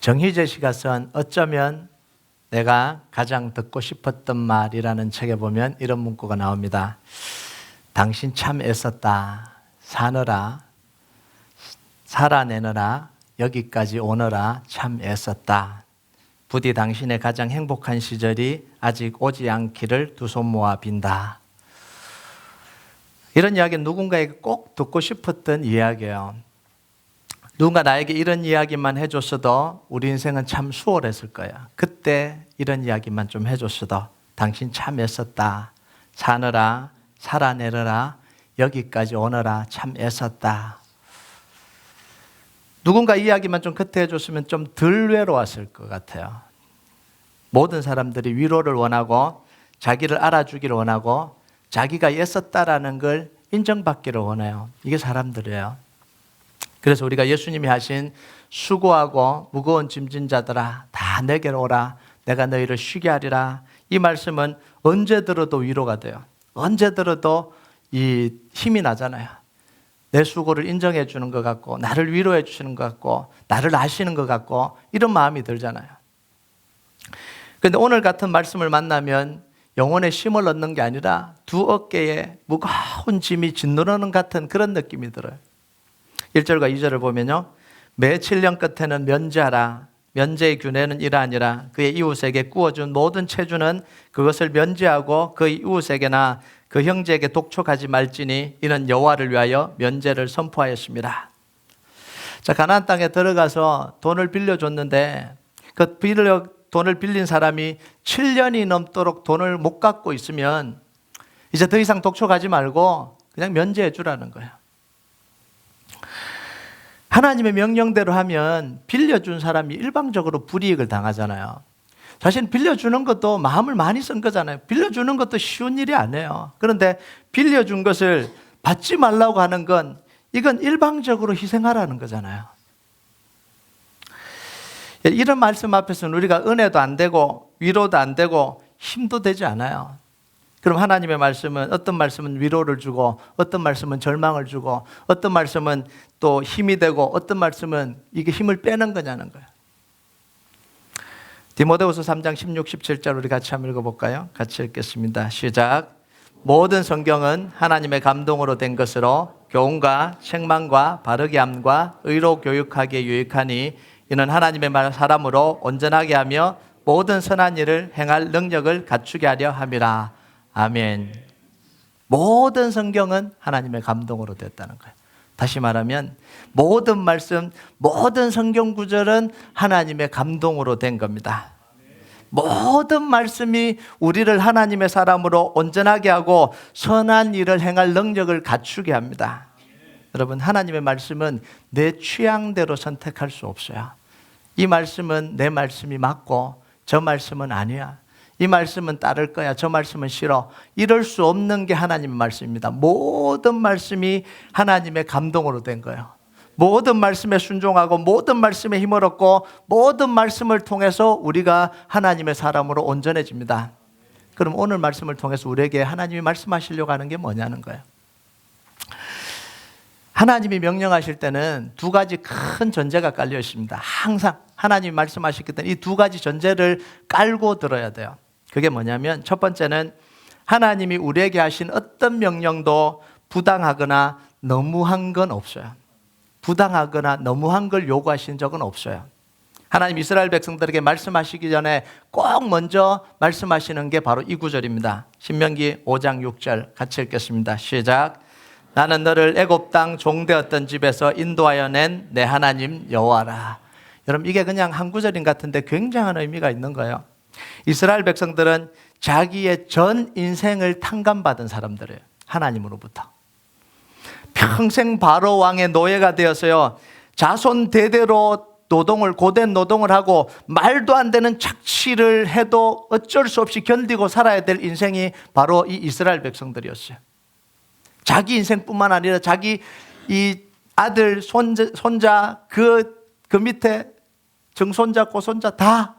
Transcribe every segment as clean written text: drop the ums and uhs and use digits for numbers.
정희재 씨가 쓴 어쩌면 내가 가장 듣고 싶었던 말이라는 책에 보면 이런 문구가 나옵니다. 당신 참 애썼다. 사느라, 살아내느라, 여기까지 오느라 참 애썼다. 부디 당신의 가장 행복한 시절이 아직 오지 않기를 두 손 모아 빈다. 이런 이야기는 누군가에게 꼭 듣고 싶었던 이야기예요. 누군가 나에게 이런 이야기만 해줬어도 우리 인생은 참 수월했을 거야. 그때 이런 이야기만 좀 해줬어도 당신 참 애썼다. 사느라, 살아내느라, 여기까지 오느라 참 애썼다. 누군가 이야기만 좀 그때 해줬으면 좀 덜 외로웠을 것 같아요. 모든 사람들이 위로를 원하고 자기를 알아주기를 원하고 자기가 애썼다라는 걸 인정받기를 원해요. 이게 사람들이에요. 그래서 우리가 예수님이 하신 수고하고 무거운 짐진 자들아 다 내게로 오라 내가 너희를 쉬게 하리라. 이 말씀은 언제 들어도 위로가 돼요. 언제 들어도 이 힘이 나잖아요. 내 수고를 인정해 주는 것 같고 나를 위로해 주시는 것 같고 나를 아시는 것 같고 이런 마음이 들잖아요. 그런데 오늘 같은 말씀을 만나면 영혼의 쉼을 얻는 게 아니라 두 어깨에 무거운 짐이 짓누르는 같은 그런 느낌이 들어요. 1절과 2절을 보면요. 매 7년 끝에는 면제하라. 면제의 균에는 이러하니라. 그의 이웃에게 구워준 모든 체주는 그것을 면제하고 그의 이웃에게나 그 형제에게 독촉하지 말지니 이는 여호와를 위하여 면제를 선포하였습니다. 자, 가나안 땅에 들어가서 돈을 빌려줬는데 그 돈을 빌린 사람이 7년이 넘도록 돈을 못 갚고 있으면 이제 더 이상 독촉하지 말고 그냥 면제해 주라는 거예요. 하나님의 명령대로 하면 빌려준 사람이 일방적으로 불이익을 당하잖아요. 사실 빌려주는 것도 마음을 많이 쓴 거잖아요. 빌려주는 것도 쉬운 일이 아니에요. 그런데 빌려준 것을 받지 말라고 하는 건 이건 일방적으로 희생하라는 거잖아요. 이런 말씀 앞에서는 우리가 은혜도 안 되고 위로도 안 되고 힘도 되지 않아요. 그럼 하나님의 말씀은 어떤 말씀은 위로를 주고 어떤 말씀은 절망을 주고 어떤 말씀은 또 힘이 되고 어떤 말씀은 이게 힘을 빼는 거냐는 거예요. 디모데후서 3장 16, 17절 우리 같이 한번 읽어볼까요? 같이 읽겠습니다. 시작. 모든 성경은 하나님의 감동으로 된 것으로 교훈과 책망과 바르게 함과 의로 교육하기에 유익하니 이는 하나님의 사람으로 온전하게 하며 모든 선한 일을 행할 능력을 갖추게 하려 함이라. 아멘. 모든 성경은 하나님의 감동으로 됐다는 거예요. 다시 말하면 모든 말씀, 모든 성경 구절은 하나님의 감동으로 된 겁니다. 모든 말씀이 우리를 하나님의 사람으로 온전하게 하고 선한 일을 행할 능력을 갖추게 합니다. 여러분, 하나님의 말씀은 내 취향대로 선택할 수 없어요. 이 말씀은 내 말씀이 맞고 저 말씀은 아니야. 이 말씀은 따를 거야. 저 말씀은 싫어. 이럴 수 없는 게 하나님의 말씀입니다. 모든 말씀이 하나님의 감동으로 된 거예요. 모든 말씀에 순종하고 모든 말씀에 힘을 얻고 모든 말씀을 통해서 우리가 하나님의 사람으로 온전해집니다. 그럼 오늘 말씀을 통해서 우리에게 하나님이 말씀하시려고 하는 게 뭐냐는 거예요. 하나님이 명령하실 때는 두 가지 큰 전제가 깔려 있습니다. 항상 하나님이 말씀하셨기 때문에 이 두 가지 전제를 깔고 들어야 돼요. 그게 뭐냐면 첫 번째는 하나님이 우리에게 하신 어떤 명령도 부당하거나 너무한 건 없어요. 부당하거나 너무한 걸 요구하신 적은 없어요. 하나님 이스라엘 백성들에게 말씀하시기 전에 꼭 먼저 말씀하시는 게 바로 이 구절입니다. 신명기 5장 6절 같이 읽겠습니다. 시작. 나는 너를 애굽 땅 종되었던 집에서 인도하여 낸 내 하나님 여호와라. 여러분, 이게 그냥 한 구절인 같은데 굉장한 의미가 있는 거예요. 이스라엘 백성들은 자기의 전 인생을 탕감받은 사람들이에요. 하나님으로부터. 평생 바로 왕의 노예가 되어서요, 자손 대대로 고된 노동을 하고 말도 안 되는 착취를 해도 어쩔 수 없이 견디고 살아야 될 인생이 바로 이 이스라엘 백성들이었어요. 자기 인생뿐만 아니라 자기 이 아들, 손자, 그 밑에 정손자, 고손자 다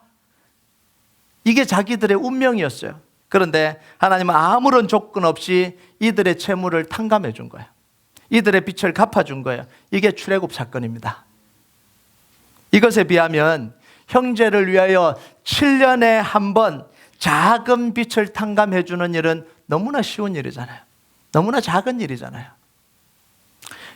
이게 자기들의 운명이었어요. 그런데 하나님은 아무런 조건 없이 이들의 채무를 탕감해 준 거예요. 이들의 빚을 갚아준 거예요. 이게 출애굽 사건입니다. 이것에 비하면 형제를 위하여 7년에 한 번 작은 빛을 탕감해 주는 일은 너무나 쉬운 일이잖아요. 너무나 작은 일이잖아요.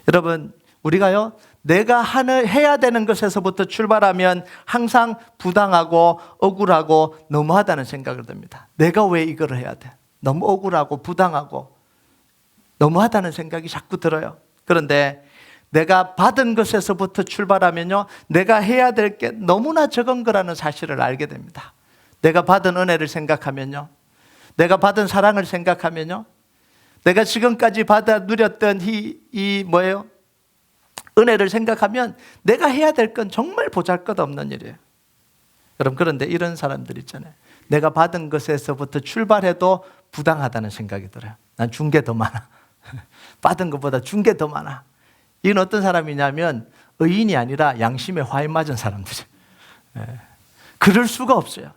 여러분, 우리가요, 내가 해야 되는 것에서부터 출발하면 항상 부당하고 억울하고 너무하다는 생각을 듭니다. 내가 왜 이걸 해야 돼? 너무 억울하고 부당하고 너무하다는 생각이 자꾸 들어요. 그런데 내가 받은 것에서부터 출발하면요, 내가 해야 될 게 너무나 적은 거라는 사실을 알게 됩니다. 내가 받은 은혜를 생각하면요, 내가 받은 사랑을 생각하면요, 내가 지금까지 받아 누렸던 뭐예요? 은혜를 생각하면 내가 해야 될 건 정말 보잘것없는 일이에요. 여러분, 그런데 이런 사람들 있잖아요. 내가 받은 것에서부터 출발해도 부당하다는 생각이 들어요. 난 준 게 더 많아. 받은 것보다 준 게 더 많아. 이건 어떤 사람이냐면 의인이 아니라 양심에 화에 맞은 사람들이에요. 그럴 수가 없어요.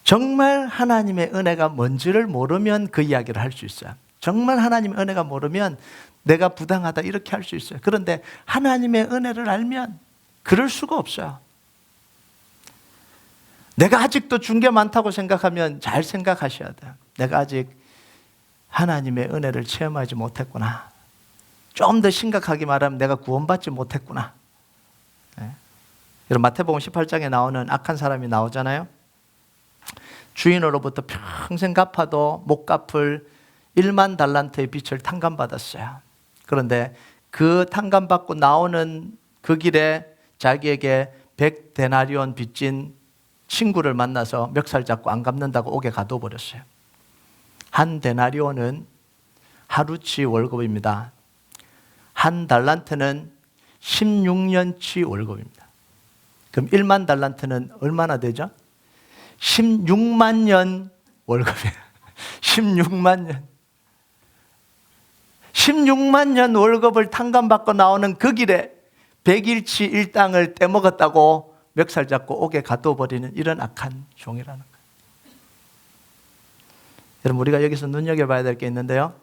정말 하나님의 은혜가 뭔지를 모르면 그 이야기를 할 수 있어요. 정말 하나님의 은혜가 모르면 내가 부당하다 이렇게 할 수 있어요. 그런데 하나님의 은혜를 알면 그럴 수가 없어요. 내가 아직도 준 게 많다고 생각하면 잘 생각하셔야 돼요. 내가 아직 하나님의 은혜를 체험하지 못했구나. 좀 더 심각하게 말하면 내가 구원받지 못했구나. 여러분, 마태복음 18장에 나오는 악한 사람이 나오잖아요. 주인으로부터 평생 갚아도 못 갚을 1만 달란트의 빚을 탕감받았어요. 그런데 그 탕감받고 나오는 그 길에 자기에게 100데나리온 빚진 친구를 만나서 멱살 잡고 안 갚는다고 옥에 가둬버렸어요. 한 데나리온은 하루치 월급입니다. 한 달란트는 16년치 월급입니다. 그럼 1만 달란트는 얼마나 되죠? 16만 년 월급이에요. 16만 년. 16만 년 월급을 탕감받고 나오는 그 길에 100일치 일당을 떼먹었다고 멱살 잡고 옥에 가둬버리는 이런 악한 종이라는 거예요. 여러분, 우리가 여기서 눈여겨봐야 될 게 있는데요.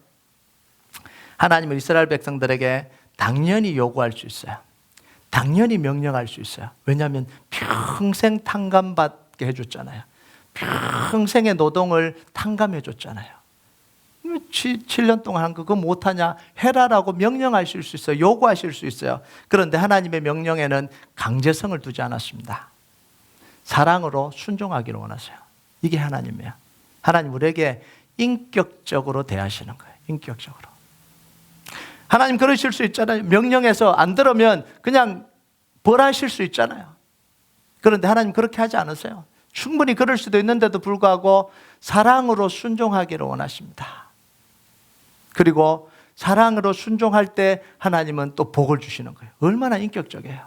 하나님은 이스라엘 백성들에게 당연히 요구할 수 있어요. 당연히 명령할 수 있어요. 왜냐하면 평생 탕감받게 해줬잖아요. 평생의 노동을 탕감해 줬잖아요. 7년 동안 한 거 그거 못하냐? 해라라고 명령하실 수 있어요. 요구하실 수 있어요. 그런데 하나님의 명령에는 강제성을 두지 않았습니다. 사랑으로 순종하기를 원하세요. 이게 하나님이에요. 하나님 우리에게 인격적으로 대하시는 거예요. 인격적으로. 하나님 그러실 수 있잖아요. 명령해서 안 들으면 그냥 벌하실 수 있잖아요. 그런데 하나님 그렇게 하지 않으세요. 충분히 그럴 수도 있는데도 불구하고 사랑으로 순종하기를 원하십니다. 그리고 사랑으로 순종할 때 하나님은 또 복을 주시는 거예요. 얼마나 인격적이에요.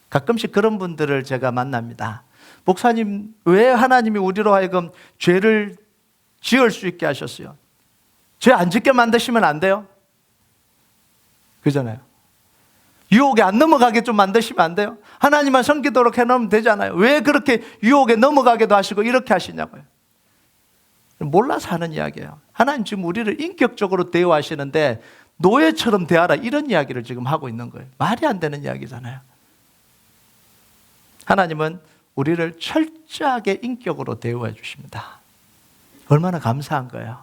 가끔씩 그런 분들을 제가 만납니다. 목사님, 왜 하나님이 우리로 하여금 죄를 지을 수 있게 하셨어요? 죄 안 짓게 만드시면 안 돼요? 그잖아요. 유혹에 안 넘어가게 좀 만드시면 안 돼요? 하나님만 섬기도록 해놓으면 되잖아요. 왜 그렇게 유혹에 넘어가게도 하시고 이렇게 하시냐고요. 몰라서 하는 이야기예요. 하나님 지금 우리를 인격적으로 대우하시는데 노예처럼 대하라 이런 이야기를 지금 하고 있는 거예요. 말이 안 되는 이야기잖아요. 하나님은 우리를 철저하게 인격으로 대우해 주십니다. 얼마나 감사한 거예요.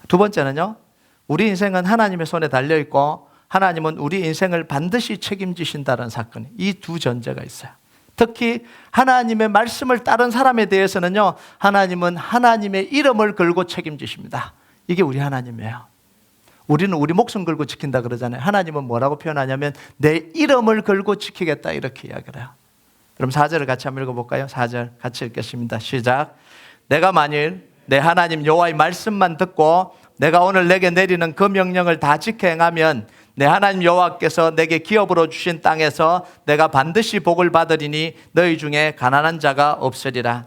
두 번째는요, 우리 인생은 하나님의 손에 달려있고 하나님은 우리 인생을 반드시 책임지신다는 사건, 이 두 전제가 있어요. 특히 하나님의 말씀을 따른 사람에 대해서는요, 하나님은 하나님의 이름을 걸고 책임지십니다. 이게 우리 하나님이에요. 우리는 우리 목숨 걸고 지킨다 그러잖아요. 하나님은 뭐라고 표현하냐면 내 이름을 걸고 지키겠다 이렇게 이야기를 해요. 그럼 4절을 같이 한번 읽어볼까요? 4절 같이 읽겠습니다. 시작. 내가 만일 내 하나님 여호와의 말씀만 듣고 내가 오늘 내게 내리는 그 명령을 다 지켜 행하면 내 하나님 여호와께서 내게 기업으로 주신 땅에서 내가 반드시 복을 받으리니 너희 중에 가난한 자가 없으리라.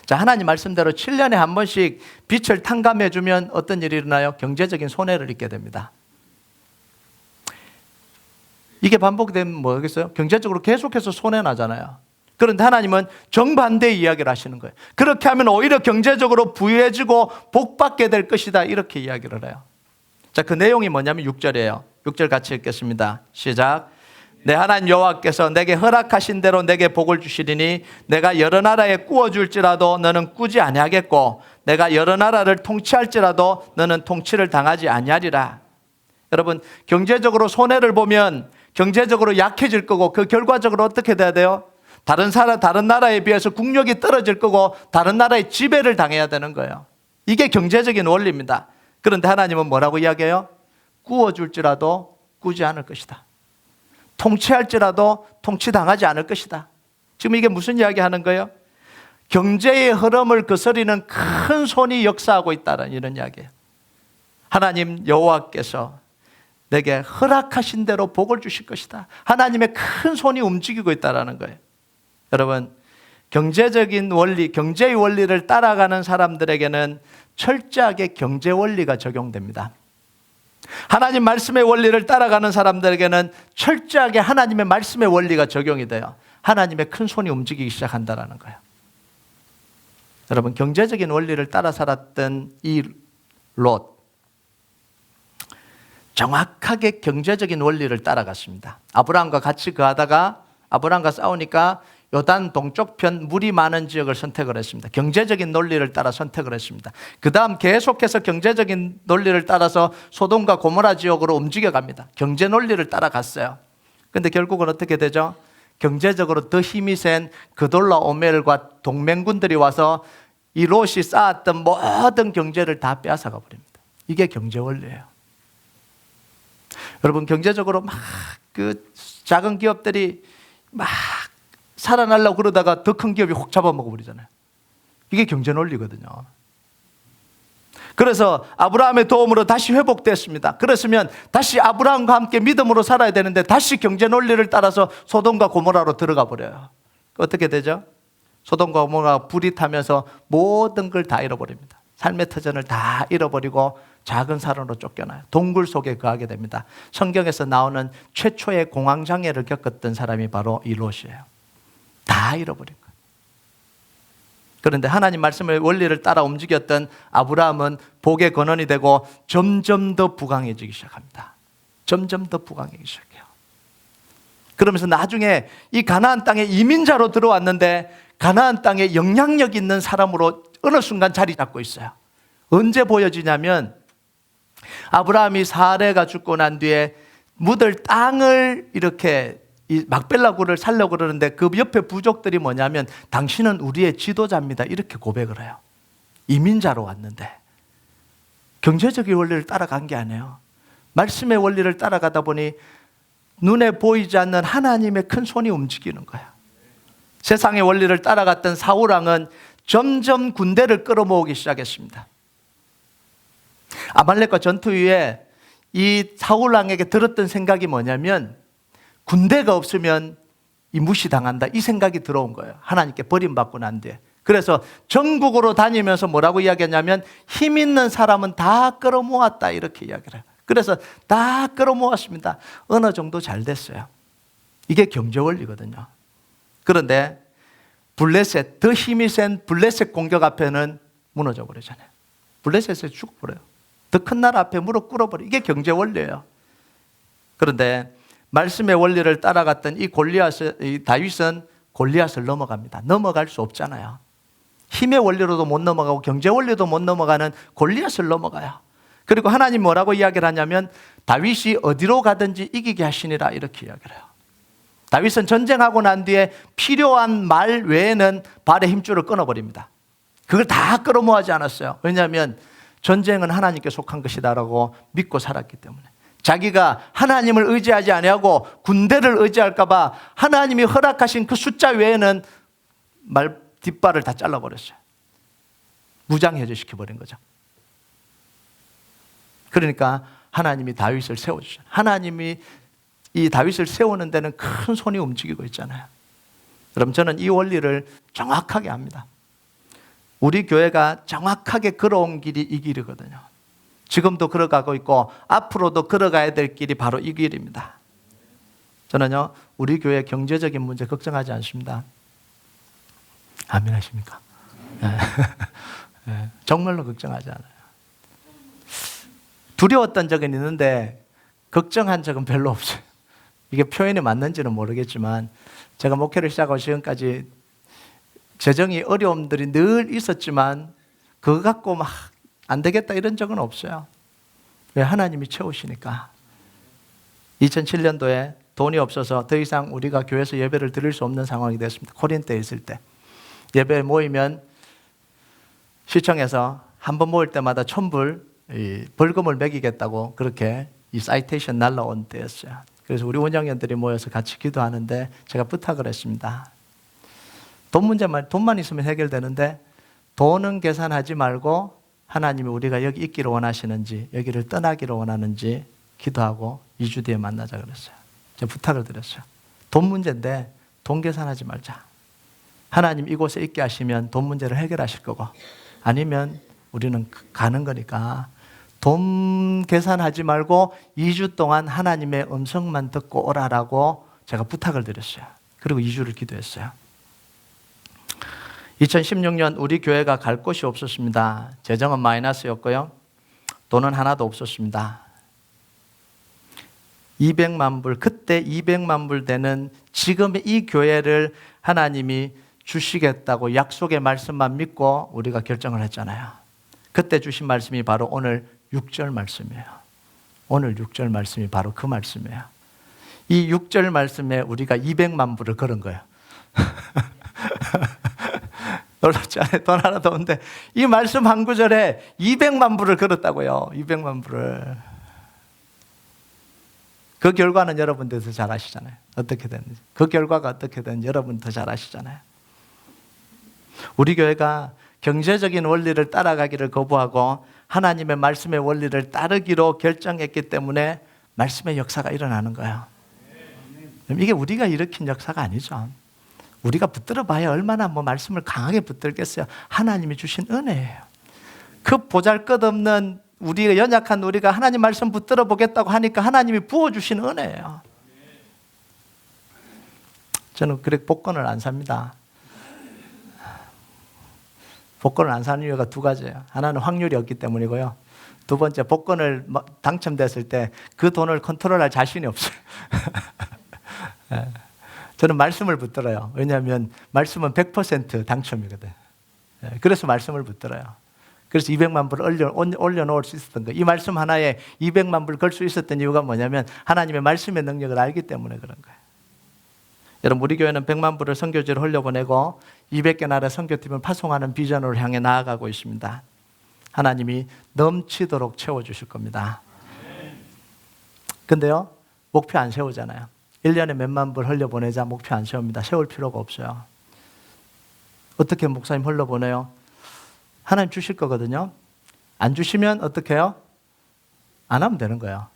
자, 하나님 말씀대로 7년에 한 번씩 빛을 탕감해 주면 어떤 일이 일어나요? 경제적인 손해를 입게 됩니다. 이게 반복되면 뭐겠어요? 경제적으로 계속해서 손해 나잖아요. 그런데 하나님은 정반대의 이야기를 하시는 거예요. 그렇게 하면 오히려 경제적으로 부유해지고 복받게 될 것이다 이렇게 이야기를 해요. 자, 그 내용이 뭐냐면 6절이에요. 6절 같이 읽겠습니다. 시작. 내 하나님 여호와께서 내게 허락하신 대로 내게 복을 주시리니 내가 여러 나라에 꾸어줄지라도 너는 꾸지 아니하겠고 내가 여러 나라를 통치할지라도 너는 통치를 당하지 아니하리라. 여러분, 경제적으로 손해를 보면 경제적으로 약해질 거고 그 결과적으로 어떻게 돼야 돼요? 다른 나라에 비해서 국력이 떨어질 거고 다른 나라의 지배를 당해야 되는 거예요. 이게 경제적인 원리입니다. 그런데 하나님은 뭐라고 이야기해요? 꾸어줄지라도 꾸지 않을 것이다. 통치할지라도 통치당하지 않을 것이다. 지금 이게 무슨 이야기 하는 거예요? 경제의 흐름을 거스리는 큰 손이 역사하고 있다는 이런 이야기예요. 하나님 여호와께서 내게 허락하신 대로 복을 주실 것이다. 하나님의 큰 손이 움직이고 있다는 거예요. 여러분, 경제적인 원리, 경제의 원리를 따라가는 사람들에게는 철저하게 경제 원리가 적용됩니다. 하나님 말씀의 원리를 따라가는 사람들에게는 철저하게 하나님의 말씀의 원리가 적용이 돼요. 하나님의 큰 손이 움직이기 시작한다는 거예요. 여러분, 경제적인 원리를 따라 살았던 이 롯, 정확하게 경제적인 원리를 따라갔습니다. 아브라함과 같이 거하다가 아브라함과 싸우니까 요단 동쪽편 물이 많은 지역을 선택을 했습니다. 경제적인 논리를 따라 선택을 했습니다. 그 다음 계속해서 경제적인 논리를 따라서 소돔과 고모라 지역으로 움직여갑니다. 경제 논리를 따라갔어요. 그런데 결국은 어떻게 되죠? 경제적으로 더 힘이 센 그돌라 오멜과 동맹군들이 와서 이 롯이 쌓았던 모든 경제를 다 빼앗아가 버립니다. 이게 경제 원리예요. 여러분, 경제적으로 막 그 작은 기업들이 막 살아나려고 그러다가 더 큰 기업이 혹 잡아먹어 버리잖아요. 이게 경제 논리거든요. 그래서 아브라함의 도움으로 다시 회복됐습니다. 그랬으면 다시 아브라함과 함께 믿음으로 살아야 되는데 다시 경제 논리를 따라서 소돔과 고모라로 들어가 버려요. 어떻게 되죠? 소돔과 고모라가 불이 타면서 모든 걸 다 잃어버립니다. 삶의 터전을 다 잃어버리고 작은 사람으로 쫓겨나요. 동굴 속에 거하게 됩니다. 성경에서 나오는 최초의 공황장애를 겪었던 사람이 바로 이 롯이에요. 다 잃어버린 거예요. 그런데 하나님 말씀의 원리를 따라 움직였던 아브라함은 복의 근원이 되고 점점 더 부강해지기 시작합니다. 점점 더 부강해지기 시작해요. 그러면서 나중에 이 가나안 땅에 이민자로 들어왔는데 가나안 땅에 영향력 있는 사람으로 어느 순간 자리 잡고 있어요. 언제 보여지냐면 아브라함이 사레가 죽고 난 뒤에 묻을 땅을 이렇게 이 막벨라굴을 살려고 그러는데 그 옆에 부족들이 뭐냐면 당신은 우리의 지도자입니다. 이렇게 고백을 해요. 이민자로 왔는데 경제적인 원리를 따라간 게 아니에요. 말씀의 원리를 따라가다 보니 눈에 보이지 않는 하나님의 큰 손이 움직이는 거예요. 세상의 원리를 따라갔던 사울왕은 점점 군대를 끌어모으기 시작했습니다. 아말렉과 전투 이후에 이 사울왕에게 들었던 생각이 뭐냐면 군대가 없으면 이 무시당한다, 이 생각이 들어온 거예요. 하나님께 버림받고 난 뒤에. 그래서 전국으로 다니면서 뭐라고 이야기하냐면 힘 있는 사람은 다 끌어모았다, 이렇게 이야기를 해요. 그래서 다 끌어모았습니다. 어느 정도 잘 됐어요. 이게 경제 원리거든요. 그런데 블레셋, 더 힘이 센 블레셋 공격 앞에는 무너져 버리잖아요. 블레셋에 죽어버려요. 더 큰 나라 앞에 무릎 꿇어버려요. 이게 경제 원리예요. 그런데 말씀의 원리를 따라갔던 이 다윗은 골리앗을 넘어갑니다. 넘어갈 수 없잖아요. 힘의 원리로도 못 넘어가고 경제 원리도 못 넘어가는 골리앗을 넘어가요. 그리고 하나님 뭐라고 이야기를 하냐면 다윗이 어디로 가든지 이기게 하시니라, 이렇게 이야기를 해요. 다윗은 전쟁하고 난 뒤에 필요한 말 외에는 발의 힘줄을 끊어버립니다. 그걸 다 끌어모아지 않았어요. 왜냐하면 전쟁은 하나님께 속한 것이다라고 믿고 살았기 때문에. 자기가 하나님을 의지하지 아니하고 군대를 의지할까 봐 하나님이 허락하신 그 숫자 외에는 말 뒷발을 다 잘라버렸어요. 무장해제 시켜버린 거죠. 그러니까 하나님이 다윗을 세워주셨어요. 하나님이 이 다윗을 세우는 데는 큰 손이 움직이고 있잖아요. 그럼 저는 이 원리를 정확하게 압니다. 우리 교회가 정확하게 걸어온 길이 이 길이거든요. 지금도 걸어가고 있고 앞으로도 걸어가야 될 길이 바로 이 길입니다. 저는요, 우리 교회 경제적인 문제 걱정하지 않습니다. 아멘 하십니까? 네. 정말로 걱정하지 않아요. 두려웠던 적은 있는데 걱정한 적은 별로 없어요. 이게 표현이 맞는지는 모르겠지만 제가 목회를 시작하고 지금까지 재정이 어려움들이 늘 있었지만 그거 갖고 막 안 되겠다 이런 적은 없어요. 왜? 하나님이 채우시니까. 2007년도에 돈이 없어서 더 이상 우리가 교회에서 예배를 드릴 수 없는 상황이 됐습니다. 코린토에 있을 때 예배 모이면 시청에서 한 번 모일 때마다 1,000불 벌금을 매기겠다고 그렇게 이 사이테이션 날라온 때였어요. 그래서 우리 운영원들이 모여서 같이 기도하는데 제가 부탁을 했습니다. 돈만 있으면 해결되는데 돈은 계산하지 말고 하나님이 우리가 여기 있기를 원하시는지 여기를 떠나기를 원하는지 기도하고 2주 뒤에 만나자 그랬어요. 제가 부탁을 드렸어요. 돈 문제인데 돈 계산하지 말자. 하나님 이곳에 있게 하시면 돈 문제를 해결하실 거고 아니면 우리는 가는 거니까 돈 계산하지 말고 2주 동안 하나님의 음성만 듣고 오라라고 제가 부탁을 드렸어요. 그리고 2주를 기도했어요. 2016년 우리 교회가 갈 곳이 없었습니다. 재정은 마이너스였고요. 돈은 하나도 없었습니다. 200만 불, 그때 200만 불 되는 지금의 이 교회를 하나님이 주시겠다고 약속의 말씀만 믿고 우리가 결정을 했잖아요. 그때 주신 말씀이 바로 오늘 6절 말씀이에요. 오늘 6절 말씀이 바로 그 말씀이에요. 이 6절 말씀에 우리가 200만 불을 걸은 거예요. 놀랍지 않아요? 돈 하나도 없는데 이 말씀 한 구절에 200만 불을 걸었다고요. 200만 불을. 그 결과는 여러분들 더 잘 아시잖아요. 어떻게 됐는지. 그 결과가 어떻게 됐는지 여러분 더 잘 아시잖아요. 우리 교회가 경제적인 원리를 따라가기를 거부하고 하나님의 말씀의 원리를 따르기로 결정했기 때문에 말씀의 역사가 일어나는 거예요. 이게 우리가 일으킨 역사가 아니죠. 우리가 붙들어 봐야 얼마나 말씀을 강하게 붙들겠어요. 하나님이 주신 은혜예요. 그 보잘것없는 우리가 연약한 우리가 하나님 말씀 붙들어 보겠다고 하니까 하나님이 부어주신 은혜예요. 저는 그렇게 복권을 안 삽니다. 복권을 안 사는 이유가 두 가지예요. 하나는 확률이 없기 때문이고요. 두 번째, 복권을 당첨됐을 때 그 돈을 컨트롤할 자신이 없어요. 저는 말씀을 붙들어요. 왜냐하면 말씀은 100% 당첨이거든. 그래서 말씀을 붙들어요. 그래서 200만 불을 올려놓을 수 있었던 거예요. 이 말씀 하나에 200만 불 걸 수 있었던 이유가 뭐냐면 하나님의 말씀의 능력을 알기 때문에 그런 거예요. 여러분, 우리 교회는 100만 불을 선교지로 흘려보내고 200개 나라 선교팀을 파송하는 비전으로 향해 나아가고 있습니다. 하나님이 넘치도록 채워주실 겁니다. 근데요, 목표 안 세우잖아요. 1년에 몇만 불 흘려보내자 목표 안 세웁니다. 세울 필요가 없어요. 어떻게 목사님 흘려보내요? 하나님 주실 거거든요. 안 주시면 어떻게 해요? 안 하면 되는 거예요.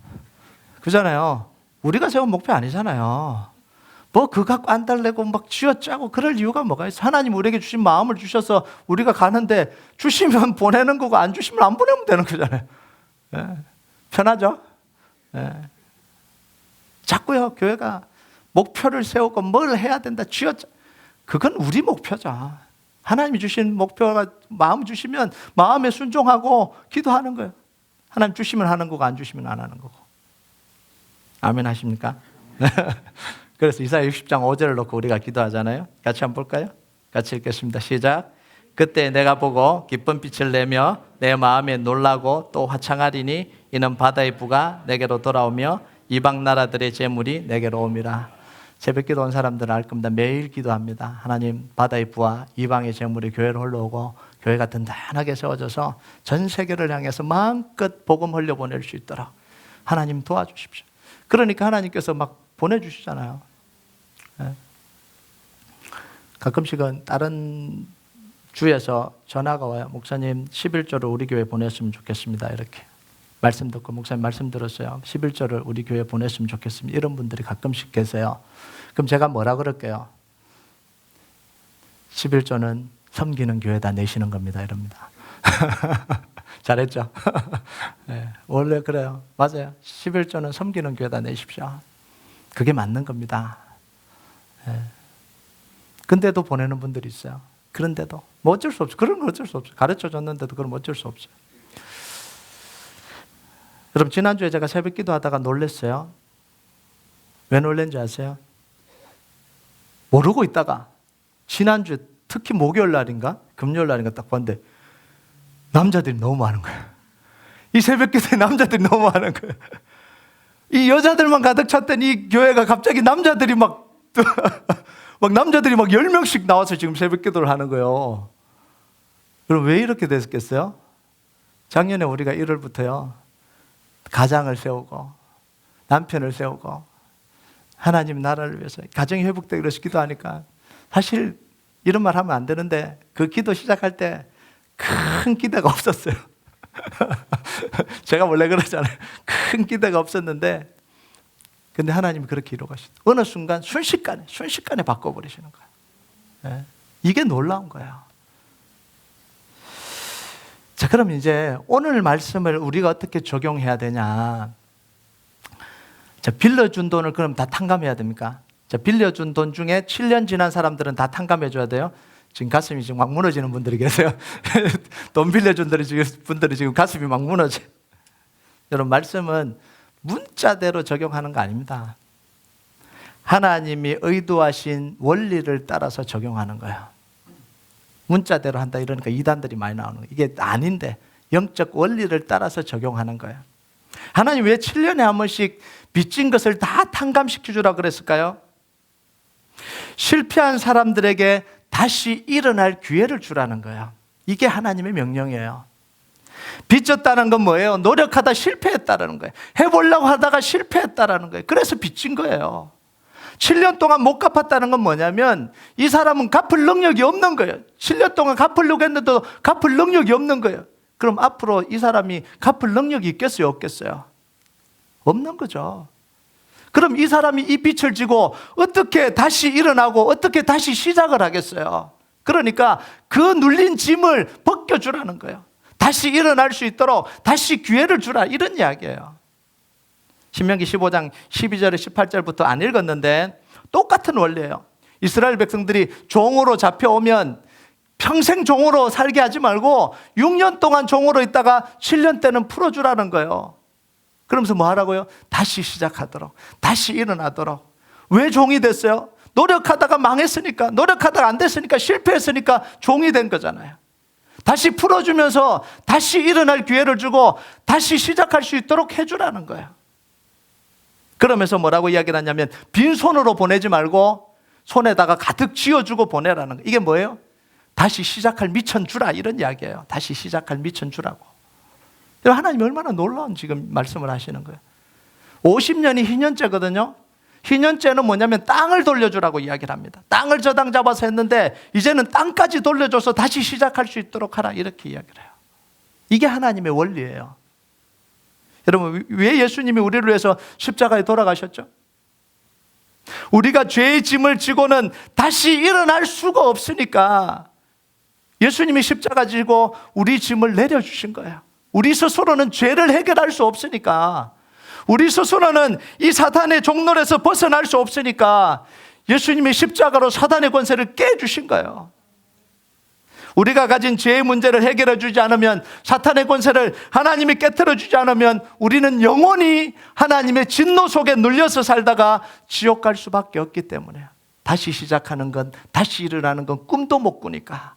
그잖아요. 우리가 세운 목표 아니잖아요. 뭐 그거 갖고 안 달래고 막 쥐어짜고 그럴 이유가 뭐가 있어? 하나님 우리에게 주신 마음을 주셔서 우리가 가는데 주시면 보내는 거고 안 주시면 안 보내면 되는 거잖아요. 예. 편하죠? 예. 자꾸요 교회가 목표를 세우고 뭘 해야 된다 쥐어짜. 그건 우리 목표죠. 하나님이 주신 목표가 마음 주시면 마음에 순종하고 기도하는 거예요. 하나님 주시면 하는 거고 안 주시면 안 하는 거고. 아멘 하십니까? 그래서 이사야 60장 5절을 놓고 우리가 기도하잖아요. 같이 한번 볼까요? 같이 읽겠습니다. 시작. 그때 내가 보고 기쁜 빛을 내며 내 마음에 놀라고 또 화창하리니 이는 바다의 부가 내게로 돌아오며 이방 나라들의 재물이 내게로 옵니다. 새벽 기도 온 사람들은 알 겁니다. 매일 기도합니다. 하나님 바다의 부와 이방의 재물이 교회로 흘러오고 교회가 든든하게 세워져서 전 세계를 향해서 마음껏 복음 흘려보낼 수 있도록 하나님 도와주십시오. 그러니까 하나님께서 막 보내주시잖아요. 네. 가끔씩은 다른 주에서 전화가 와요. 목사님 11조를 우리 교회 보냈으면 좋겠습니다. 이렇게 말씀 듣고 목사님 말씀 들었어요. 11조를 우리 교회 보냈으면 좋겠습니다. 이런 분들이 가끔씩 계세요. 그럼 제가 뭐라 그럴게요? 11조는 섬기는 교회다 내시는 겁니다. 이럽니다. 잘했죠? 네, 원래 그래요. 맞아요. 11조는 섬기는 교회다 내십시오. 그게 맞는 겁니다. 네. 근데도 보내는 분들이 있어요. 그런데도 뭐 어쩔 수 없죠. 그런 건 어쩔 수 없어요. 가르쳐 줬는데도 그럼 어쩔 수 없어요. 여러분, 지난주에 제가 새벽 기도하다가 놀랐어요. 왜 놀란지 아세요? 모르고 있다가 지난주에 특히 목요일 날인가 금요일 날인가 딱 봤는데 남자들이 너무 많은 거예요. 이 새벽 기도에 남자들이 너무 많은 거예요. 이 여자들만 가득 찼던 이 교회가 갑자기 남자들이 막 남자들이 막 10명씩 나와서 지금 새벽 기도를 하는 거예요. 그럼 왜 이렇게 됐겠어요? 작년에 우리가 1월부터요 가장을 세우고 남편을 세우고 하나님 나라를 위해서 가정이 회복되기로 기도하니까, 사실 이런 말 하면 안 되는데 그 기도 시작할 때 큰 기대가 없었어요. 제가 원래 그러잖아요. 큰 기대가 없었는데, 근데 하나님이 그렇게 이루어가시죠. 어느 순간 순식간에 바꿔버리시는 거예요. 네. 이게 놀라운 거예요. 자, 그럼 이제 오늘 말씀을 우리가 어떻게 적용해야 되냐? 자, 빌려준 돈을 그럼 다 탕감해야 됩니까? 자, 빌려준 돈 중에 7년 지난 사람들은 다 탕감해 줘야 돼요. 지금 가슴이 지금 막 무너지는 분들이 계세요. 돈 빌려준 분들이 지금 가슴이 막 무너져. 여러분, 말씀은 문자대로 적용하는 거 아닙니다. 하나님이 의도하신 원리를 따라서 적용하는 거예요. 문자대로 한다 이러니까 이단들이 많이 나오는 거예요. 이게 아닌데 영적 원리를 따라서 적용하는 거예요. 하나님 왜 7년에 한 번씩 빚진 것을 다 탕감시켜 주라고 그랬을까요? 실패한 사람들에게 다시 일어날 기회를 주라는 거예요. 이게 하나님의 명령이에요. 빚졌다는 건 뭐예요? 노력하다 실패했다는 거예요. 해보려고 하다가 실패했다는 거예요. 그래서 빚진 거예요. 7년 동안 못 갚았다는 건 뭐냐면 이 사람은 갚을 능력이 없는 거예요. 7년 동안 갚으려고 했는데도 갚을 능력이 없는 거예요. 그럼 앞으로 이 사람이 갚을 능력이 있겠어요? 없겠어요? 없는 거죠. 그럼 이 사람이 이 빚을 지고 어떻게 다시 일어나고 어떻게 다시 시작을 하겠어요? 그러니까 그 눌린 짐을 벗겨주라는 거예요. 다시 일어날 수 있도록 다시 기회를 주라, 이런 이야기예요. 신명기 15장 12절에 18절부터 안 읽었는데 똑같은 원리예요. 이스라엘 백성들이 종으로 잡혀오면 평생 종으로 살게 하지 말고 6년 동안 종으로 있다가 7년 때는 풀어주라는 거예요. 그러면서 뭐 하라고요? 다시 시작하도록, 다시 일어나도록. 왜 종이 됐어요? 노력하다가 망했으니까, 노력하다가 안 됐으니까, 실패했으니까 종이 된 거잖아요. 다시 풀어주면서 다시 일어날 기회를 주고 다시 시작할 수 있도록 해주라는 거예요. 그러면서 뭐라고 이야기를 하냐면 빈손으로 보내지 말고 손에다가 가득 쥐어주고 보내라는 거예요. 이게 뭐예요? 다시 시작할 미천 주라, 이런 이야기예요. 다시 시작할 미천 주라고. 하나님이 얼마나 놀라운 지금 말씀을 하시는 거예요. 50년이 희년째거든요. 희년째는 뭐냐면 땅을 돌려주라고 이야기를 합니다. 땅을 저당 잡아서 했는데 이제는 땅까지 돌려줘서 다시 시작할 수 있도록 하라, 이렇게 이야기를 해요. 이게 하나님의 원리예요. 여러분, 왜 예수님이 우리를 위해서 십자가에 돌아가셨죠? 우리가 죄의 짐을 지고는 다시 일어날 수가 없으니까 예수님이 십자가 지고 우리 짐을 내려주신 거예요. 우리 스스로는 죄를 해결할 수 없으니까, 우리 스스로는 이 사탄의 종놀에서 벗어날 수 없으니까 예수님이 십자가로 사탄의 권세를 깨주신 거예요. 우리가 가진 죄의 문제를 해결해 주지 않으면, 사탄의 권세를 하나님이 깨트려 주지 않으면 우리는 영원히 하나님의 진노 속에 눌려서 살다가 지옥 갈 수밖에 없기 때문에 다시 시작하는 건, 다시 일어나는 건 꿈도 못 꾸니까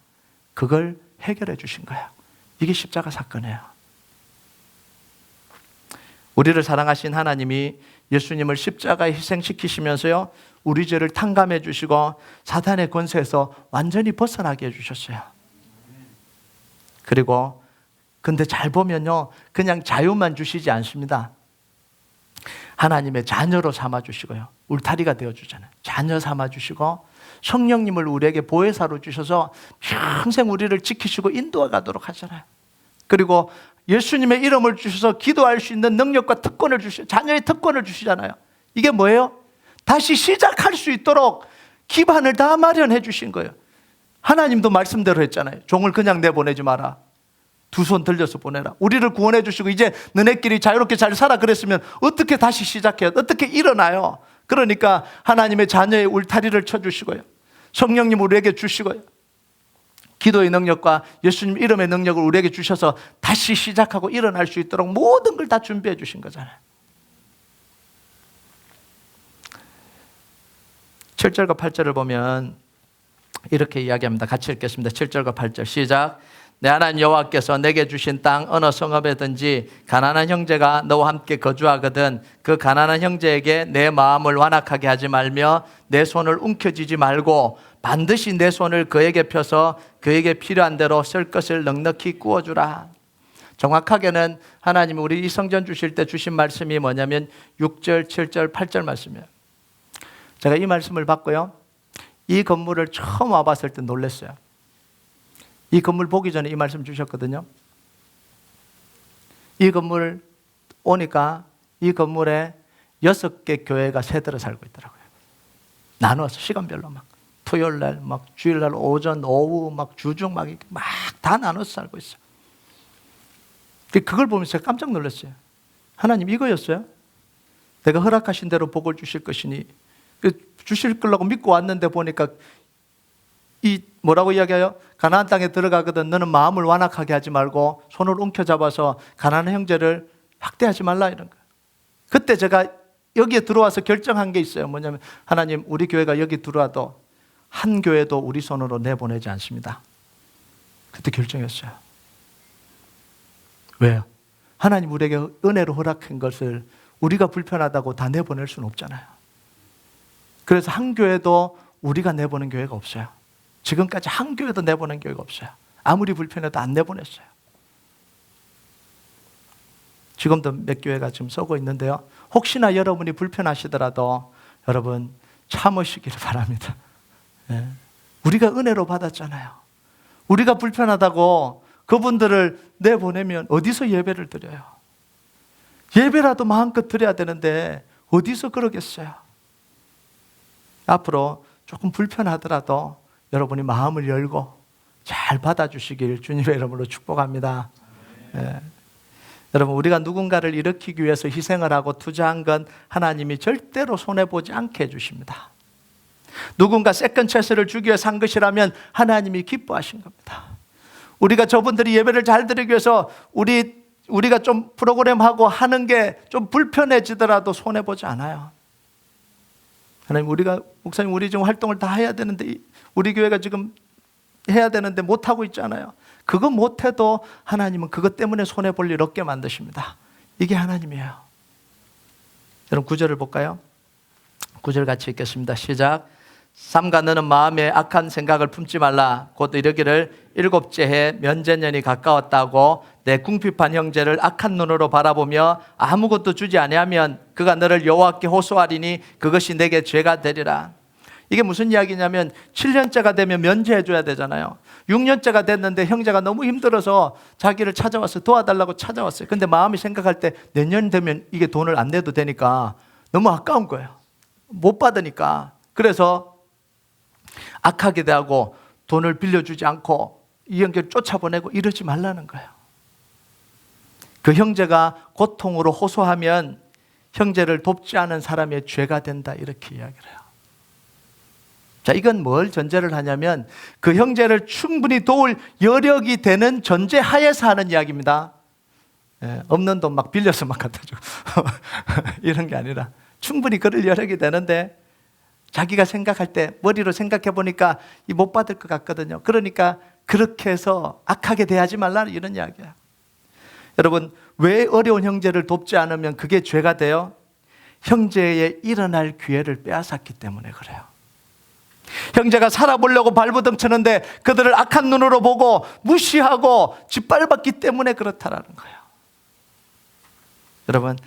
그걸 해결해 주신 거예요. 이게 십자가 사건이에요. 우리를 사랑하신 하나님이 예수님을 십자가에 희생시키시면서요, 우리 죄를 탕감해 주시고 사탄의 권세에서 완전히 벗어나게 해주셨어요. 그리고 근데 잘 보면요, 그냥 자유만 주시지 않습니다. 하나님의 자녀로 삼아주시고요, 울타리가 되어주잖아요. 자녀 삼아주시고 성령님을 우리에게 보혜사로 주셔서 평생 우리를 지키시고 인도해 가도록 하잖아요. 그리고 예수님의 이름을 주셔서 기도할 수 있는 능력과 특권을 주시죠. 자녀의 특권을 주시잖아요. 이게 뭐예요? 다시 시작할 수 있도록 기반을 다 마련해 주신 거예요. 하나님도 말씀대로 했잖아요. 종을 그냥 내보내지 마라. 두 손 들려서 보내라. 우리를 구원해 주시고 이제 너네끼리 자유롭게 잘 살아 그랬으면 어떻게 다시 시작해요? 어떻게 일어나요? 그러니까 하나님의 자녀의 울타리를 쳐주시고요, 성령님 우리에게 주시고요, 기도의 능력과 예수님 이름의 능력을 우리에게 주셔서 다시 시작하고 일어날 수 있도록 모든 걸 다 준비해 주신 거잖아요. 7절과 8절을 보면 이렇게 이야기합니다. 같이 읽겠습니다. 7절과 8절 시작. 내 하나님 여호와께서 내게 주신 땅 어느 성읍에든지 가난한 형제가 너와 함께 거주하거든 그 가난한 형제에게 내 마음을 완악하게 하지 말며 내 손을 움켜쥐지 말고 반드시 내 손을 그에게 펴서 그에게 필요한 대로 쓸 것을 넉넉히 구워주라. 정확하게는 하나님이 우리 이 성전 주실 때 주신 말씀이 뭐냐면 6절, 7절, 8절 말씀이에요. 제가 이 말씀을 받고요, 이 건물을 처음 와봤을 때 놀랐어요. 이 건물 보기 전에 이 말씀 주셨거든요. 이 건물 오니까 이 건물에 6개 교회가 세대로 살고 있더라고요. 나누어서 시간별로 막 토요일날, 막 주일날 오전, 오후, 막 주중 막 다 나눠서 살고 있어요. 그걸 보면서 제가 깜짝 놀랐어요. 하나님 이거였어요? 내가 허락하신 대로 복을 주실 것이니 주실 거라고 믿고 왔는데 보니까 이 뭐라고 이야기해요? 가나안 땅에 들어가거든 너는 마음을 완악하게 하지 말고 손을 움켜잡아서 가난한 형제를 학대하지 말라 이런 거예요. 그때 제가 여기에 들어와서 결정한 게 있어요. 뭐냐면 하나님 우리 교회가 여기 들어와도 한 교회도 우리 손으로 내보내지 않습니다. 그때 결정했어요. 왜요? 하나님 우리에게 은혜로 허락한 것을 우리가 불편하다고 다 내보낼 수는 없잖아요. 그래서 한 교회도 우리가 내보낸 교회가 없어요. 지금까지 한 교회도 내보낸 교회가 없어요. 아무리 불편해도 안 내보냈어요. 지금도 몇 교회가 지금 쏘고 있는데요. 혹시나 여러분이 불편하시더라도 여러분 참으시기를 바랍니다. 네. 우리가 은혜로 받았잖아요. 우리가 불편하다고 그분들을 내보내면 어디서 예배를 드려요? 예배라도 마음껏 드려야 되는데 어디서 그러겠어요? 앞으로 조금 불편하더라도 여러분이 마음을 열고 잘 받아주시길 주님의 이름으로 축복합니다. 네. 여러분 우리가 누군가를 일으키기 위해서 희생을 하고 투자한 건 하나님이 절대로 손해보지 않게 해주십니다. 누군가 세컨 찬스를 주기 위해 산 것이라면 하나님이 기뻐하신 겁니다. 우리가 저분들이 예배를 잘 드리기 위해서 우리가 좀 프로그램하고 하는 게 좀 불편해지더라도 손해보지 않아요. 하나님 목사님 우리 지금 활동을 다 해야 되는데 우리 교회가 지금 해야 되는데 못하고 있잖아요. 그거 못해도 하나님은 그것 때문에 손해볼 일 없게 만드십니다. 이게 하나님이에요. 여러분 9절을 볼까요? 9절 같이 읽겠습니다. 시작. 삼가 너는 마음에 악한 생각을 품지 말라. 곧 이르기를 일곱째 해 면제년이 가까웠다고 내 궁핍한 형제를 악한 눈으로 바라보며 아무것도 주지 아니하면 그가 너를 여호와께 호소하리니 그것이 내게 죄가 되리라. 이게 무슨 이야기냐면 7년째가 되면 면제해 줘야 되잖아요. 6년째가 됐는데 형제가 너무 힘들어서 자기를 찾아와서 도와달라고 찾아왔어요. 근데 마음이 생각할 때 내년 되면 이게 돈을 안 내도 되니까 너무 아까운 거예요. 못 받으니까. 그래서 악하게 대하고 돈을 빌려주지 않고 이 형제를 쫓아보내고 이러지 말라는 거예요. 그 형제가 고통으로 호소하면 형제를 돕지 않은 사람의 죄가 된다 이렇게 이야기를 해요. 자, 이건 뭘 전제를 하냐면 그 형제를 충분히 도울 여력이 되는 전제 하에서 하는 이야기입니다. 없는 돈 막 빌려서 막 갖다 주고 이런 게 아니라 충분히 그럴 여력이 되는데 자기가 생각할 때 머리로 생각해 보니까 못 받을 것 같거든요. 그러니까 그렇게 해서 악하게 대하지 말라 이런 이야기야. 여러분 왜 어려운 형제를 돕지 않으면 그게 죄가 돼요? 형제의 일어날 기회를 빼앗았기 때문에 그래요. 형제가 살아보려고 발버둥 치는데 그들을 악한 눈으로 보고 무시하고 짓밟았기 때문에 그렇다라는 거예요. 여러분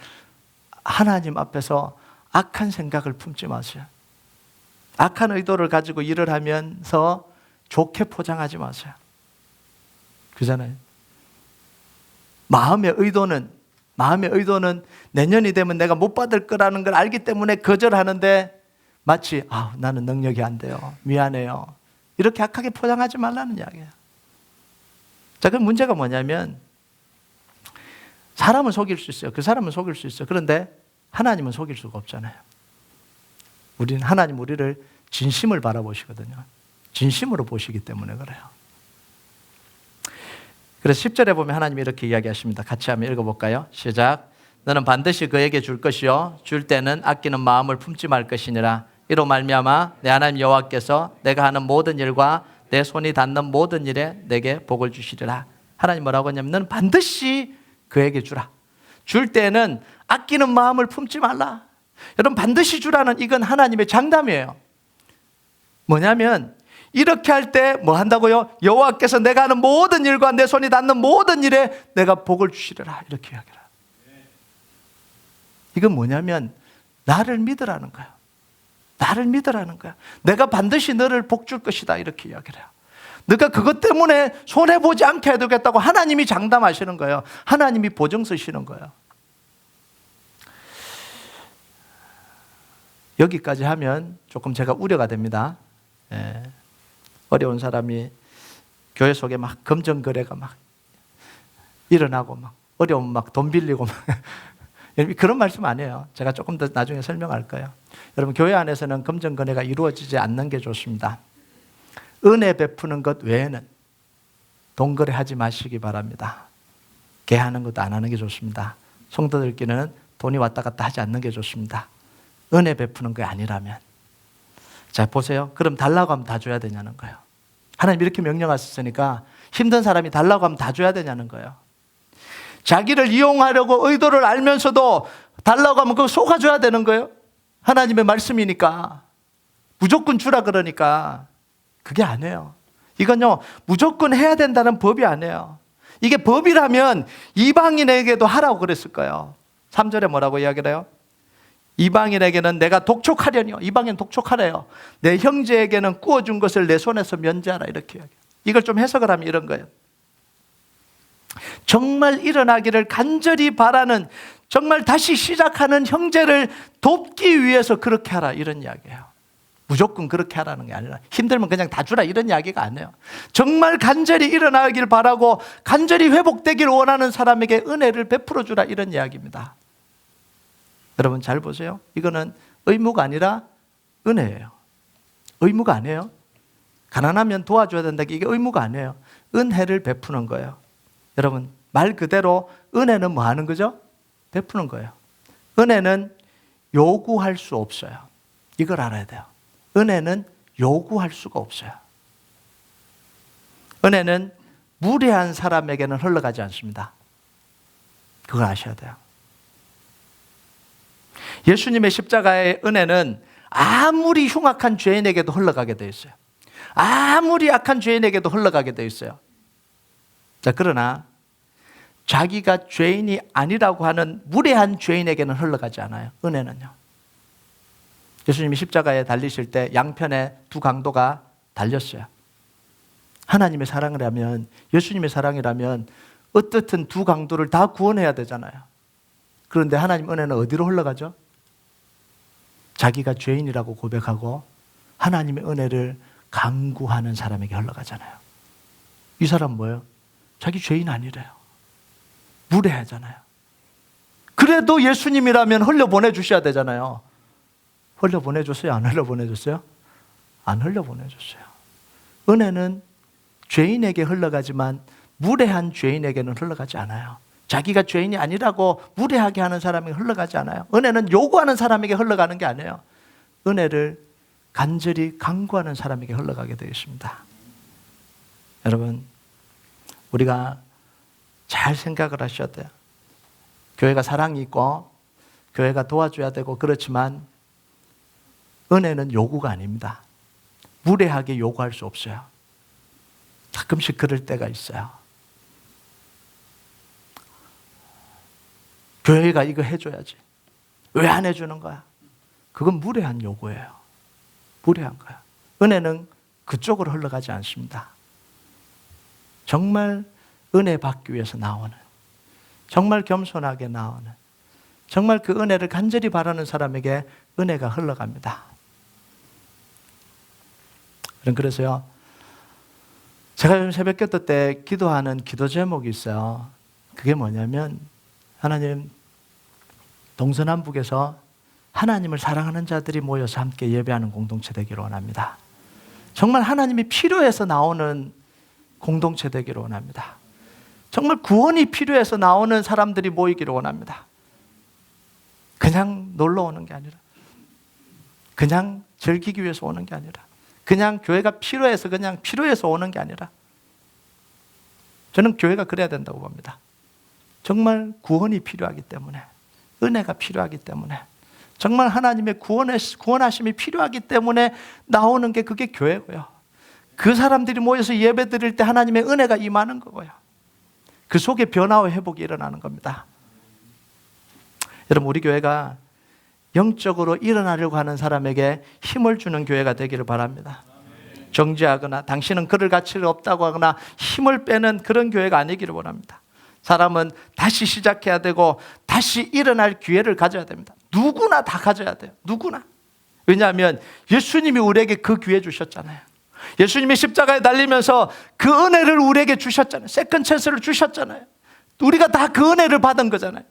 하나님 앞에서 악한 생각을 품지 마세요. 악한 의도를 가지고 일을 하면서 좋게 포장하지 마세요. 그잖아요. 마음의 의도는 내년이 되면 내가 못 받을 거라는 걸 알기 때문에 거절하는데 마치 나는 능력이 안 돼요. 미안해요. 이렇게 악하게 포장하지 말라는 이야기예요. 자, 그럼 문제가 뭐냐면 사람은 속일 수 있어요. 그 사람은 속일 수 있어요. 그런데 하나님은 속일 수가 없잖아요. 하나님 우리를 진심을 바라보시거든요. 진심으로 보시기 때문에 그래요. 그래서 10절에 보면 하나님이 이렇게 이야기하십니다. 같이 한번 읽어볼까요? 시작. 너는 반드시 그에게 줄 것이요 줄 때는 아끼는 마음을 품지 말 것이니라. 이로 말미암아 내 하나님 여호와께서 내가 하는 모든 일과 내 손이 닿는 모든 일에 내게 복을 주시리라. 하나님 뭐라고 하냐면 너는 반드시 그에게 주라. 줄 때는 아끼는 마음을 품지 말라. 여러분 반드시 주라는 이건 하나님의 장담이에요. 뭐냐면 이렇게 할 때 뭐 한다고요? 여호와께서 내가 하는 모든 일과 내 손이 닿는 모든 일에 내가 복을 주시리라. 이렇게 이야기해요. 이건 뭐냐면 나를 믿으라는 거야. 나를 믿으라는 거야. 내가 반드시 너를 복 줄 것이다. 이렇게 이야기를 해요. 너가 그것 때문에 손해보지 않게 해두겠다고 하나님이 장담하시는 거예요. 하나님이 보증 서시는 거예요. 여기까지 하면 조금 제가 우려가 됩니다. 예. 어려운 사람이 교회 속에 막 금전거래가 막 일어나고 막 어려우면 막 돈 빌리고 막 그런 말씀 안 해요. 제가 조금 더 나중에 설명할 거예요. 여러분 교회 안에서는 금전거래가 이루어지지 않는 게 좋습니다. 은혜 베푸는 것 외에는 돈 거래하지 마시기 바랍니다. 개하는 것도 안 하는 게 좋습니다. 성도들끼리는 돈이 왔다 갔다 하지 않는 게 좋습니다. 은혜 베푸는 게 아니라면. 자 보세요. 그럼 달라고 하면 다 줘야 되냐는 거예요. 하나님 이렇게 명령하셨으니까 힘든 사람이 달라고 하면 다 줘야 되냐는 거예요. 자기를 이용하려고 의도를 알면서도 달라고 하면 그거 속아줘야 되는 거예요. 하나님의 말씀이니까. 무조건 주라 그러니까. 그게 아니에요. 이건요 무조건 해야 된다는 법이 아니에요. 이게 법이라면 이방인에게도 하라고 그랬을 거예요. 3절에 뭐라고 이야기를 해요? 이방인에게는 내가 독촉하려니요. 이방인 독촉하래요. 내 형제에게는 구워준 것을 내 손에서 면제하라. 이렇게 이야기해요. 이걸 좀 해석을 하면 이런 거예요. 정말 일어나기를 간절히 바라는, 정말 다시 시작하는 형제를 돕기 위해서 그렇게 하라. 이런 이야기예요. 무조건 그렇게 하라는 게 아니라 힘들면 그냥 다 주라 이런 이야기가 아니에요. 정말 간절히 일어나길 바라고 간절히 회복되길 원하는 사람에게 은혜를 베풀어 주라 이런 이야기입니다. 여러분 잘 보세요. 이거는 의무가 아니라 은혜예요. 의무가 아니에요. 가난하면 도와줘야 된다. 이게 의무가 아니에요. 은혜를 베푸는 거예요. 여러분 말 그대로 은혜는 뭐 하는 거죠? 베푸는 거예요. 은혜는 요구할 수 없어요. 이걸 알아야 돼요. 은혜는 요구할 수가 없어요. 은혜는 무례한 사람에게는 흘러가지 않습니다. 그걸 아셔야 돼요. 예수님의 십자가의 은혜는 아무리 흉악한 죄인에게도 흘러가게 되어 있어요. 아무리 악한 죄인에게도 흘러가게 되어 있어요. 자, 그러나 자기가 죄인이 아니라고 하는 무례한 죄인에게는 흘러가지 않아요. 은혜는요. 예수님이 십자가에 달리실 때 양편에 두 강도가 달렸어요. 하나님의 사랑이라면, 예수님의 사랑이라면 어떻든 두 강도를 다 구원해야 되잖아요. 그런데 하나님 은혜는 어디로 흘러가죠? 자기가 죄인이라고 고백하고 하나님의 은혜를 간구하는 사람에게 흘러가잖아요. 이 사람 뭐예요? 자기 죄인 아니래요. 무례하잖아요. 그래도 예수님이라면 흘려보내주셔야 되잖아요. 흘려보내줬어요? 안 흘려보내줬어요? 안 흘려보내줬어요. 은혜는 죄인에게 흘러가지만 무례한 죄인에게는 흘러가지 않아요. 자기가 죄인이 아니라고 무례하게 하는 사람에게 흘러가지 않아요. 은혜는 요구하는 사람에게 흘러가는 게 아니에요. 은혜를 간절히 간구하는 사람에게 흘러가게 되어 있습니다. 여러분, 우리가 잘 생각을 하셔야 돼요. 교회가 사랑이 있고 교회가 도와줘야 되고 그렇지만 은혜는 요구가 아닙니다. 무례하게 요구할 수 없어요. 가끔씩 그럴 때가 있어요. 교회가 이거 해줘야지. 왜 안 해주는 거야? 그건 무례한 요구예요. 무례한 거야. 은혜는 그쪽으로 흘러가지 않습니다. 정말 은혜 받기 위해서 나오는, 정말 겸손하게 나오는, 정말 그 은혜를 간절히 바라는 사람에게 은혜가 흘러갑니다. 그래서요, 제가 요즘 새벽기도 때 기도하는 기도 제목이 있어요. 그게 뭐냐면, 하나님, 동서남북에서 하나님을 사랑하는 자들이 모여서 함께 예배하는 공동체 되기를 원합니다. 정말 하나님이 필요해서 나오는 공동체 되기를 원합니다. 정말 구원이 필요해서 나오는 사람들이 모이기를 원합니다. 그냥 놀러 오는 게 아니라, 그냥 즐기기 위해서 오는 게 아니라, 그냥 교회가 필요해서 그냥 필요해서 오는 게 아니라, 저는 교회가 그래야 된다고 봅니다. 정말 구원이 필요하기 때문에, 은혜가 필요하기 때문에, 정말 하나님의 구원하심이 필요하기 때문에 나오는 게 그게 교회고요. 그 사람들이 모여서 예배 드릴 때 하나님의 은혜가 임하는 거고요. 그 속에 변화와 회복이 일어나는 겁니다. 여러분, 우리 교회가 영적으로 일어나려고 하는 사람에게 힘을 주는 교회가 되기를 바랍니다. 정죄하거나 당신은 그럴 가치가 없다고 하거나 힘을 빼는 그런 교회가 아니기를 원합니다. 사람은 다시 시작해야 되고 다시 일어날 기회를 가져야 됩니다. 누구나 다 가져야 돼요. 누구나. 왜냐하면 예수님이 우리에게 그 기회 주셨잖아요. 예수님이 십자가에 달리면서 그 은혜를 우리에게 주셨잖아요. 세컨 찬스를 주셨잖아요. 우리가 다 그 은혜를 받은 거잖아요.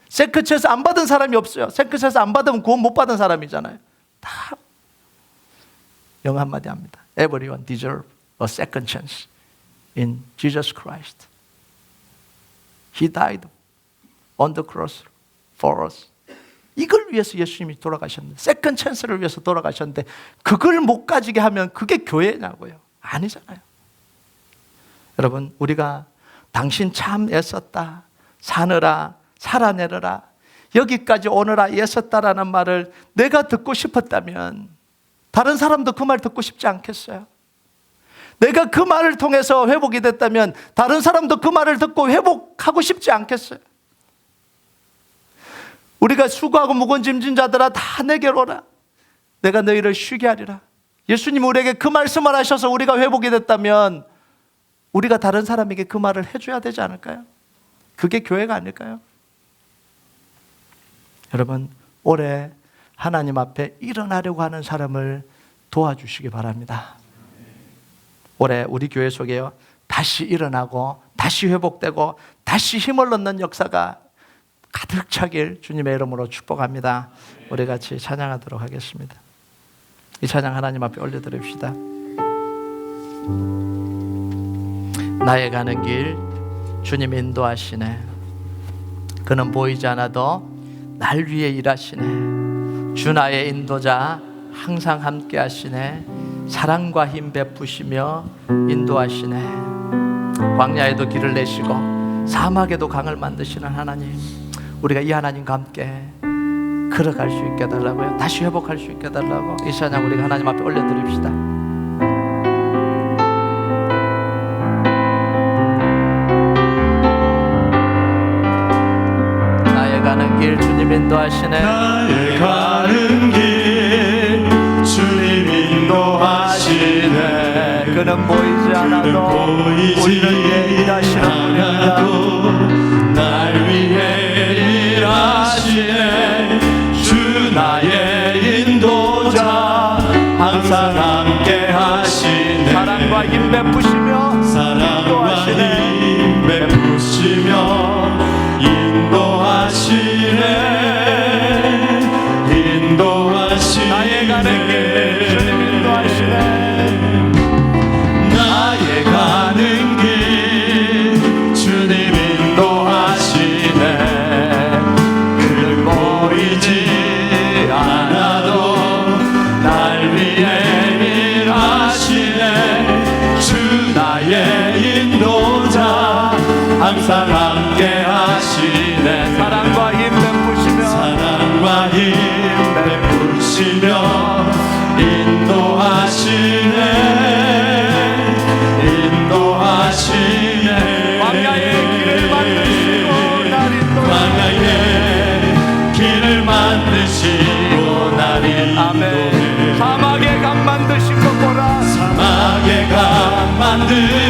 세컨 찬스 안 받은 사람이 없어요. 세컨 찬스 안 받으면 구원 못 받은 사람이잖아요. 다 영어 한마디 합니다. Everyone deserve a second chance in Jesus Christ. He died on the cross for us. 이걸 위해서 예수님이 돌아가셨는데, 세컨 찬스를 위해서 돌아가셨는데 그걸 못 가지게 하면 그게 교회냐고요? 아니잖아요. 여러분, 우리가 당신 참 애썼다, 사느라 살아내느라 여기까지 오느라 애썼다라는 말을 내가 듣고 싶었다면 다른 사람도 그 말 듣고 싶지 않겠어요? 내가 그 말을 통해서 회복이 됐다면 다른 사람도 그 말을 듣고 회복하고 싶지 않겠어요? 우리가 수고하고 무거운 짐진 자들아 다 내게로 오라, 내가 너희를 쉬게 하리라. 예수님 우리에게 그 말씀을 하셔서 우리가 회복이 됐다면 우리가 다른 사람에게 그 말을 해줘야 되지 않을까요? 그게 교회가 아닐까요? 여러분, 올해 하나님 앞에 일어나려고 하는 사람을 도와주시기 바랍니다. 올해 우리 교회 속에요, 다시 일어나고 다시 회복되고 다시 힘을 얻는 역사가 가득 차길 주님의 이름으로 축복합니다. 우리 같이 찬양하도록 하겠습니다. 이 찬양 하나님 앞에 올려드립시다. 나의 가는 길 주님 인도하시네. 그는 보이지 않아도 날 위해 일하시네. 주 나의 인도자 항상 함께 하시네. 사랑과 힘 베푸시며 인도하시네. 광야에도 길을 내시고 사막에도 강을 만드시는 하나님, 우리가 이 하나님과 함께 걸어갈 수 있게 해달라고요. 다시 회복할 수 있게 해달라고 이 찬양 우리가 하나님 앞에 올려드립시다. 나의 가는 길 주님 인도하시네. 나의 가는 길 주님 인도하시네. 그는 보이지 않아도 우리를 위해 일하시는 분입니다. 날 위해 일하시네. 주 나의 인도자 항상 함께 하시네. 사랑과 힘 베푸시며 사랑과 힘 베푸시며 인도하시네. 인도하시네. 나의 가는 길 주님 인도하시네. 나의 가는 길 주님 인도하시네. 그를 보이지 않아도 날 위해 일하시네. 주 나의 인도자 항상 함께 하시네. 사랑과 힘 베푸시며 사랑과 힘 베푸시며 인도하시네. 인도하시네. 광야의 길을 만드시고 날 인도하시네. 광야의 길을 만드시고 날 인도해. 사막의 강 만드시고 보라. 사막의 강 만드시고